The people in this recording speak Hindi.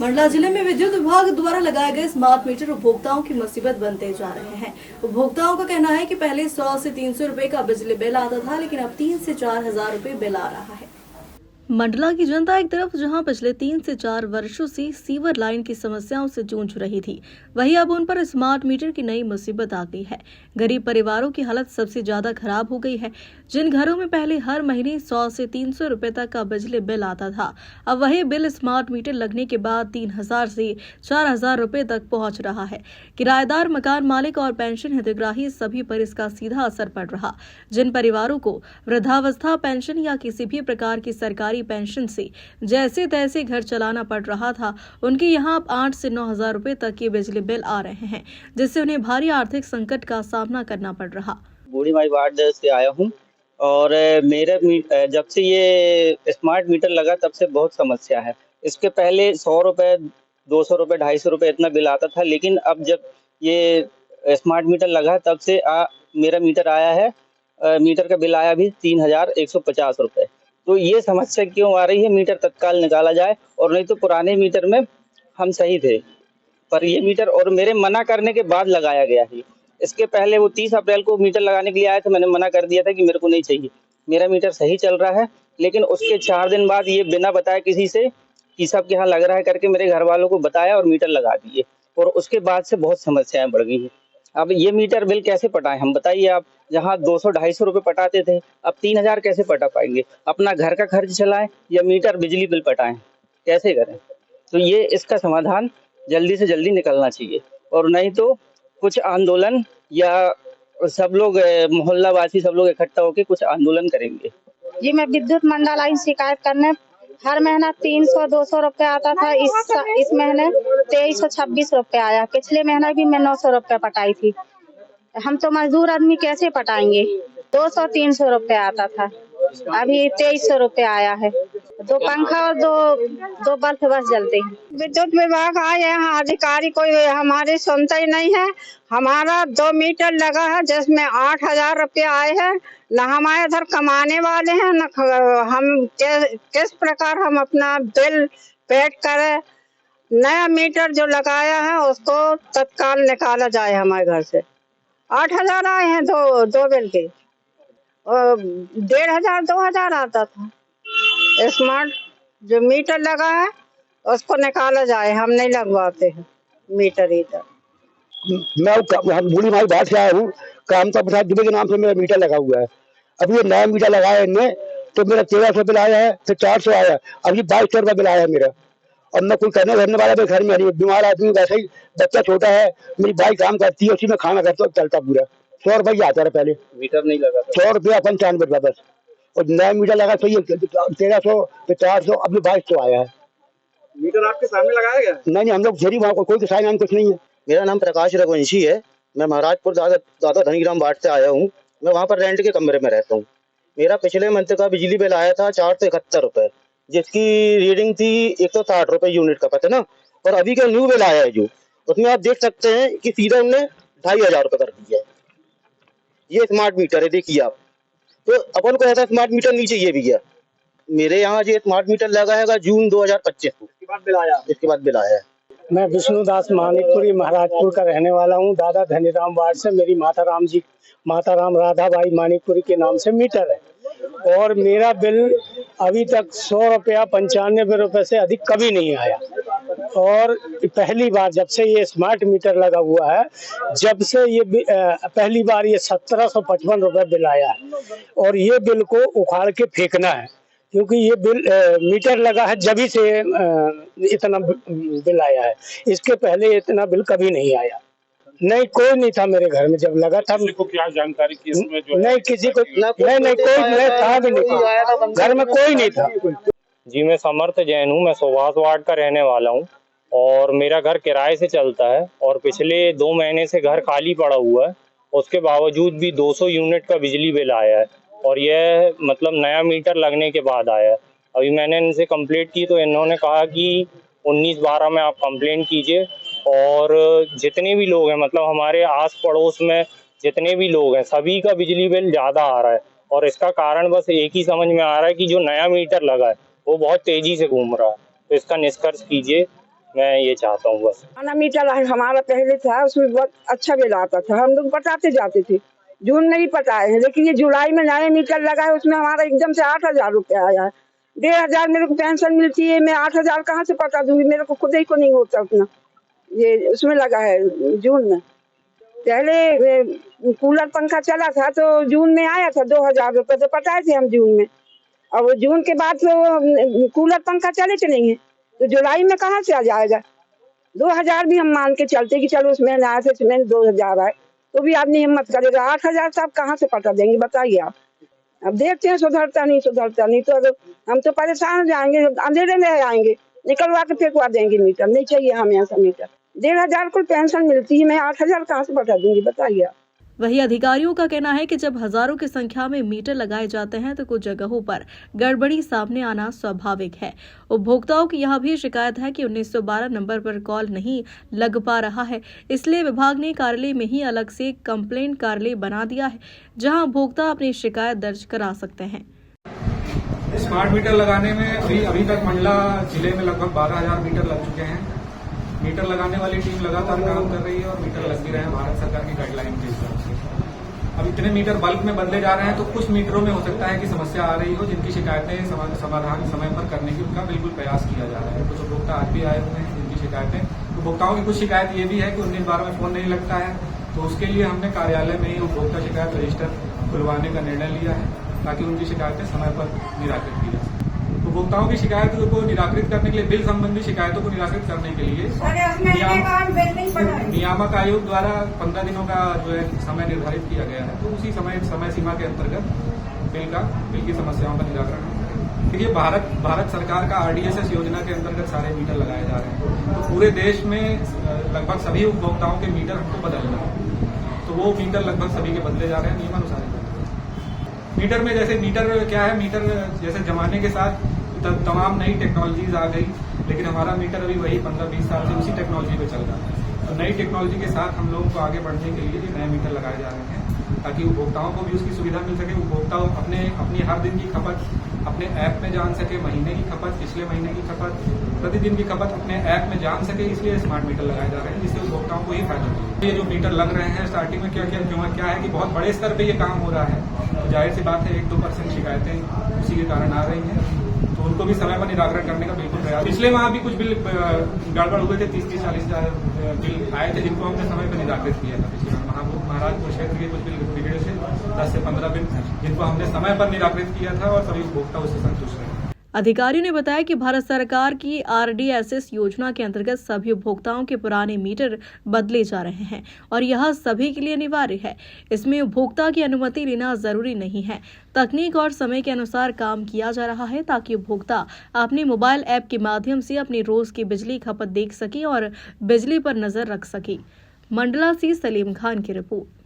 मंडला जिले में विद्युत विभाग द्वारा लगाए गए स्मार्ट मीटर उपभोक्ताओं की मुसीबत बनते जा रहे हैं। उपभोक्ताओं का कहना है कि पहले 100 से 300 रुपए का बिजली बिल आता था, लेकिन अब 3 से 4 हजार रुपए बिल आ रहा है। मंडला की जनता एक तरफ जहां पिछले 3 से 4 वर्षों से सीवर लाइन की समस्याओं से जूझ रही थी, वहीं अब उन पर स्मार्ट मीटर की नई मुसीबत आ गई है। गरीब परिवारों की हालत सबसे ज्यादा खराब हो गई है। जिन घरों में पहले हर महीने 100 से 300 रुपए तक का बिजली बिल आता था, अब वही बिल स्मार्ट मीटर लगने के बाद 3000 से 4000 रुपए तक पहुंच रहा है। किराएदार, मकान मालिक और पेंशन हितग्राही सभी पर इसका सीधा असर पड़ रहा। जिन परिवारों को वृद्धावस्था पेंशन या किसी भी प्रकार की सरकारी पेंशन से जैसे तैसे घर चलाना पड़ रहा था, उनके यहाँ अब 8 से 9 हजार रुपए तक के बिजली बिल आ रहे हैं, जिससे उन्हें भारी आर्थिक संकट का सामना करना पड़ रहा। बूढ़ी माई वार्ड से आया हूँ और जब से ये स्मार्ट मीटर लगा तब से बहुत समस्या है। इसके पहले 100 रुपए, 200 रुपए, 250 रुपए इतना बिल आता था, लेकिन अब जब ये स्मार्ट मीटर लगा तब से मेरा मीटर आया है, मीटर का बिल आया भी 3150 रुपए। तो ये समस्या क्यों आ रही है? मीटर तत्काल निकाला जाए, और नहीं तो पुराने मीटर में हम सही थे, पर ये मीटर और मेरे मना करने के बाद लगाया गया है। इसके पहले वो 30 अप्रैल को मीटर लगाने के लिए आया था, मैंने मना कर दिया था कि मेरे को नहीं चाहिए, मेरा मीटर सही चल रहा है। लेकिन उसके 4 दिन बाद ये बिना बताए किसी से कि सबके यहाँ लग रहा है करके मेरे घर वालों को बताया और मीटर लगा दिए, और उसके बाद से बहुत समस्याएं बढ़ गई हैं। अब ये मीटर बिल कैसे पटाएं हम, बताइए आप? जहाँ 200-250 रुपए पटाते थे, अब 3000 कैसे पटा पाएंगे? अपना घर का खर्च चलाएं या मीटर बिजली बिल पटाएं, कैसे करें? तो ये इसका समाधान जल्दी से जल्दी निकलना चाहिए, और नहीं तो कुछ आंदोलन या सब लोग मोहल्ला वासी सब लोग इकट्ठा होकर कुछ आंदोलन करेंगे। जी, मैं विद्युत मंडल आई शिकायत करने। हर महीना 300-200 रुपए आता था। इस महीने 2326 रुपए आया। पिछले महीना भी मैं 900 रुपए पटाई थी। हम तो मजदूर आदमी कैसे पटाएंगे? 200-300 रुपए आता था, अभी 2300 रुपए आया है। 2 पंखा और दो बल्ब बस जलते हैं। विद्युत विभाग आए, यहाँ अधिकारी कोई हमारी सुनता ही नहीं है। हमारा 2 मीटर लगा है जिसमें 8000 रुपए आए हैं। न हमारे इधर कमाने वाले हैं, न हम किस प्रकार हम अपना बिल पेड करें। नया मीटर जो लगाया है उसको तत्काल निकाला जाए हमारे घर से। 8000 आए हैं दो बिल के, 1500-2000 आता था। स्मार्ट जो मीटर लगा है उसको निकाला जाए, हम नहीं लगवाते हैं मीटर इधर। मैं बूढ़ी माई बात से आया हूँ, कामता प्रसाद दुबे के नाम से मेरा मीटर लगा हुआ है। अभी ये नया मीटर लगाया है इनने, तो मेरा 1300 बिल आया है, फिर 400 आया, अभी 2200 रुपया बिल आया है मेरा। और मैं कोई करने धरने वाला भी घर में नहीं, बीमार आदमी, वैसे ही बच्चा छोटा है, मेरी भाई काम करती है, उसी में खाना करता चलता पूरा। 100 रुपया आता है पहले, मीटर नहीं लगा 100 रुपया 95 रुपया बस। और नया मीटर लगा तो ये 1300, फिर 400, अभी 2200 आया है। मीटर आपके सामने लगाया गया? नहीं, हम लोग शरीफ, वहाँ कोई किसान नाम कुछ नहीं है। मेरा नाम प्रकाश रघुवंशी है, मैं महाराजपुर दादा धनीराम वार्ड से आया हूँ। मैं वहाँ पर रेंट के कमरे में रहता हूँ। मेरा पिछले मंथ का बिजली बिल आया था 471 रुपए, जिसकी रीडिंग थी 160 रुपए यूनिट का, पता ना। और अभी का न्यू बिल आया है जो, उसमें आप देख सकते हैं कि सीधा हमने 2500 रुपए कर दिया है। ये स्मार्ट मीटर है, देखिए आप। तो अपन को ऐसा स्मार्ट मीटर नहीं चाहिए भैया। मेरे यहाँ जो स्मार्ट मीटर लगा है जून 2025 को, इसके बाद बिल आया है। मैं विष्णुदास मानिकपुरी महाराजपुर का रहने वाला हूँ। दादा धनीराम वार्ड से मेरी माता राम राधाबाई मानिकपुरी के नाम से मीटर है, और मेरा बिल अभी तक 100 रुपया 95 रुपए से अधिक कभी नहीं आया। और पहली बार जब से ये स्मार्ट मीटर लगा हुआ है, जब से ये पहली बार ये 1755 रुपए बिल आया है, और ये बिल को उखाड़ के फेंकना है, क्योंकि ये बिल मीटर लगा है जब से इतना बिल आया है। इसके पहले इतना बिल कभी नहीं आया। नहीं, कोई नहीं था मेरे घर में जब लगा था। किसी को क्या जानकारी की इसमें जो नहीं, किसी को नहीं कोई था भी नहीं था, घर में कोई नहीं था। जी, मैं समर्थ जैन हूँ, मैं सुभाष वार्ड का रहने वाला हूँ, और मेरा घर किराए से चलता है, और पिछले 2 महीने से घर खाली पड़ा हुआ है। उसके बावजूद भी 200 यूनिट का बिजली बिल आया है, और यह मतलब नया मीटर लगने के बाद आया है। अभी मैंने इनसे कंप्लेंट की तो इन्होंने कहा कि 19/12 में आप कंप्लेंट कीजिए, और जितने भी लोग हैं, मतलब हमारे आस पड़ोस में जितने भी लोग हैं, सभी का बिजली बिल ज़्यादा आ रहा है। और इसका कारण बस एक ही समझ में आ रहा है कि जो नया मीटर लगा है वो बहुत तेज़ी से घूम रहा है। तो इसका निष्कर्ष कीजिए मैं ये चाहता हूँ बस। खाना मीटर हमारा पहले था, उसमें बहुत अच्छा बिल आता था, हम लोग पटाते जाते थे। जून में भी पटाए हैं, लेकिन ये जुलाई में नया मीटर लगा है, उसमें हमारा एकदम से 8,000 रुपये आया है। 1,500 मेरे को पेंशन मिलती है, मैं 8,000 कहाँ से पटा दूंगी, मेरे को खुद ही को नहीं होता उतना। ये उसमें लगा है जून में। पहले कूलर पंखा चला था तो जून में आया था 2,000 रुपये, तो पटाए थे हम जून में। अब जून के बाद तो कूलर पंखा चलेंगे, तो जुलाई में कहाँ से आ जाएगा। 2,000 भी हम मान के चलते कि चलो उसमें आए थे, उसमें 2,000 आए, तो भी आदमी हिम्मत करेगा। 8,000 तो आप कहाँ से पटा देंगे, बताइए आप। अब देखते हैं सुधरता नहीं, तो अगर हम तो परेशान हो जाएंगे, अंधेरे में आएंगे, निकलवा के फेंकवा देंगे मीटर। नहीं चाहिए हमें ऐसा मीटर। 1,500 को पेंशन मिलती है, मैं 8,000 कहाँ से पटा दूंगी, बताइए आप। वहीं अधिकारियों का कहना है कि जब हजारों की संख्या में मीटर लगाए जाते हैं तो कुछ जगहों पर गड़बड़ी सामने आना स्वाभाविक है। उपभोक्ताओं की यह भी शिकायत है कि 1912 नंबर पर कॉल नहीं लग पा रहा है, इसलिए विभाग ने कार्यालय में ही अलग से कंप्लेंट कार्यालय बना दिया है, जहां उपभोक्ता अपनी शिकायत दर्ज करा सकते हैं। स्मार्ट मीटर लगाने में अभी तक मंडला जिले में लगभग 12,000 मीटर लग चुके हैं। मीटर लगाने वाली टीम लगातार काम कर रही है और मीटर लग भी रहे हैं भारत सरकार की गाइडलाइन के हिसाब से। अब इतने मीटर बल्क में बदले जा रहे हैं, तो कुछ मीटरों में हो सकता है कि समस्या आ रही हो, जिनकी शिकायतें समाधान समय पर करने की उनका बिल्कुल प्रयास किया जा रहा है। कुछ उपभोक्ता आज भी आए हुए हैं जिनकी शिकायतें, उपभोक्ताओं की कुछ शिकायत ये भी है कि 1912 में फोन नहीं लगता है, तो उसके लिए हमने कार्यालय में ही उपभोक्ता शिकायत रजिस्टर खुलवाने का निर्णय लिया है, ताकि उनकी शिकायतें समय पर निराकृत की जा सके। उपभोक्ताओं की शिकायत को निराकृत करने के लिए, बिल संबंधी शिकायतों को निराकृत करने के लिए नियामक आयोग द्वारा 15 दिनों का जो है समय निर्धारित किया गया है, तो उसी समय सीमा के अंतर्गत बिल की समस्याओं का निराकरण। देखिए, भारत सरकार का RDSS योजना के अंतर्गत सारे मीटर लगाए जा रहे हैं, तो पूरे देश में लगभग सभी उपभोक्ताओं के मीटर हमको बदलना है, तो वो मीटर लगभग सभी के बदले जा रहे हैं नियमानुसार। मीटर में मीटर क्या है, मीटर जैसे जमाने के साथ तमाम नई टेक्नोलॉजीज आ गई, लेकिन हमारा मीटर अभी वही 15-20 साल से उसी टेक्नोलॉजी पे चल रहा है। तो नई टेक्नोलॉजी के साथ हम लोगों को आगे बढ़ने के लिए नए मीटर लगाए जा रहे हैं, ताकि उपभोक्ताओं को भी उसकी सुविधा मिल सके। उपभोक्ता अपनी हर दिन की खपत अपने ऐप में जान सके, महीने की खपत, पिछले महीने की खपत, प्रतिदिन की खपत अपने ऐप में जान सके, इसलिए स्मार्ट मीटर लगाए जा रहे हैं, जिससे उपभोक्ताओं को ही फायदा मिले। ये जो मीटर लग रहे हैं, स्टार्टिंग में क्या है कि बहुत बड़े स्तर पे ये काम हो रहा है, तो जाहिर सी बात है 1-2% शिकायतें उसी के कारण आ रही हैं, तो उनको भी समय पर निराकरण करने का बिल्कुल प्रयास। पिछले माह भी कुछ बिल गड़बड़ हुए थे, 30-40 बिल आए थे, जिनको हमने समय पर निराकृत किया था। पिछले महाराजपुर क्षेत्र के कुछ बिल बिगड़े थे, 10 से 15 बिल, जिनको हमने समय पर निराकृत किया था और सभी उपभोक्ता उससे संतुष्ट रहे। अधिकारियों ने बताया कि भारत सरकार की RDSS योजना के अंतर्गत सभी उपभोक्ताओं के पुराने मीटर बदले जा रहे हैं और यह सभी के लिए अनिवार्य है। इसमें उपभोक्ता की अनुमति लेना जरूरी नहीं है। तकनीक और समय के अनुसार काम किया जा रहा है, ताकि उपभोक्ता अपने मोबाइल ऐप के माध्यम से अपनी रोज की बिजली खपत देख सके और बिजली पर नजर रख सके। मंडला से सलीम खान की रिपोर्ट।